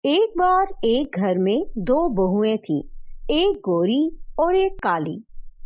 एक बार एक घर में दो बहुएं थीं, एक गोरी और एक काली।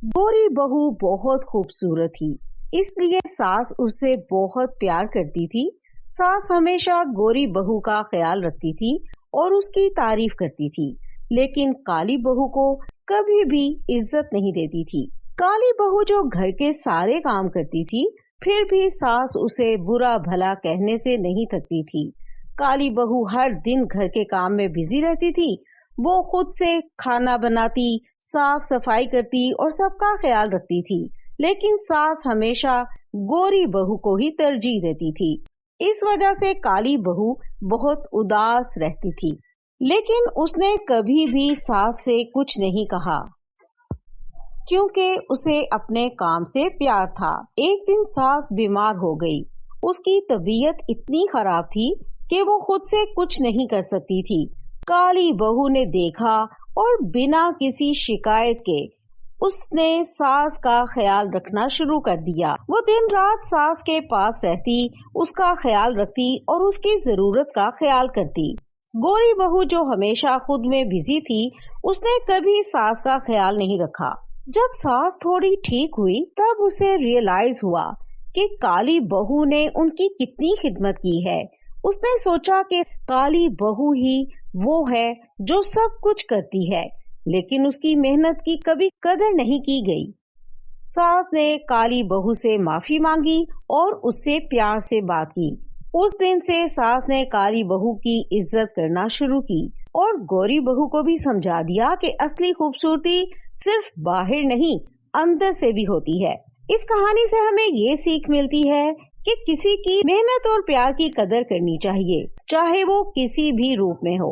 गोरी बहू बहुत खूबसूरत थी, इसलिए सास उससे बहुत प्यार करती थी। सास हमेशा गोरी बहू का ख्याल रखती थी और उसकी तारीफ करती थी, लेकिन काली बहू को कभी भी इज्जत नहीं देती थी। काली बहू जो घर के सारे काम करती थी, फिर भी सास उसे बुरा भला कहने से नहीं थकती थी। काली बहू हर दिन घर के काम में बिजी रहती थी। वो खुद से खाना बनाती, साफ सफाई करती और सबका ख्याल रखती थी, लेकिन सास हमेशा गोरी बहू को ही तरजीह देती थी। इस वजह से काली बहू बहुत उदास रहती थी, लेकिन उसने कभी भी सास से कुछ नहीं कहा, क्योंकि उसे अपने काम से प्यार था। एक दिन सास बीमार हो गई। उसकी तबीयत इतनी खराब थी कि वो खुद से कुछ नहीं कर सकती थी। काली बहू ने देखा और बिना किसी शिकायत के उसने सास का ख्याल रखना शुरू कर दिया। वो दिन रात सास के पास रहती, उसका ख्याल रखती और उसकी जरूरत का ख्याल करती। गोरी बहू जो हमेशा खुद में बिजी थी, उसने कभी सास का ख्याल नहीं रखा। जब सास थोड़ी ठीक हुई, तब उसे रियलाइज हुआ कि काली बहू ने उनकी कितनी खिदमत की है। उसने सोचा कि काली बहू ही वो है जो सब कुछ करती है, लेकिन उसकी मेहनत की कभी कदर नहीं की गई। सास ने काली बहू से माफी मांगी और उससे प्यार से बात की। उस दिन से सास ने काली बहू की इज्जत करना शुरू की और गोरी बहू को भी समझा दिया कि असली खूबसूरती सिर्फ बाहर नहीं, अंदर से भी होती है। इस कहानी से हमें ये सीख मिलती है कि किसी की मेहनत और प्यार की कदर करनी चाहिए, चाहे वो किसी भी रूप में हो।